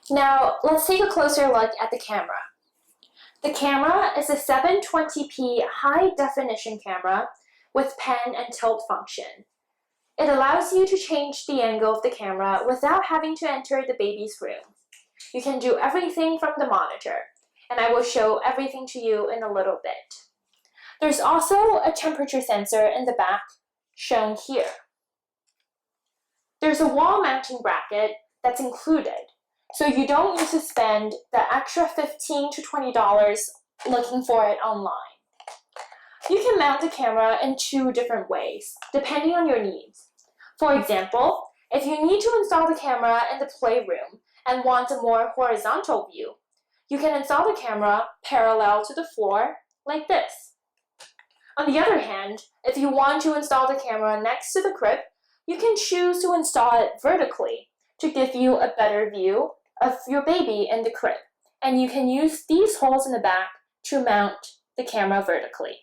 Now, let's take a closer look at the camera. The camera is a 720p high-definition camera with pan and tilt function. It allows you to change the angle of the camera without having to enter the baby's room. You can do everything from the monitor, and I will show everything to you in a little bit. There's also a temperature sensor in the back, shown here. There's a wall mounting bracket that's included, so you don't need to spend the extra $15 to $20 looking for it online. You can mount the camera in two different ways, depending on your needs. For example, if you need to install the camera in the playroom and want a more horizontal view, you can install the camera parallel to the floor like this. On the other hand, if you want to install the camera next to the crib, you can choose to install it vertically to give you a better view of your baby in the crib, and you can use these holes in the back to mount the camera vertically.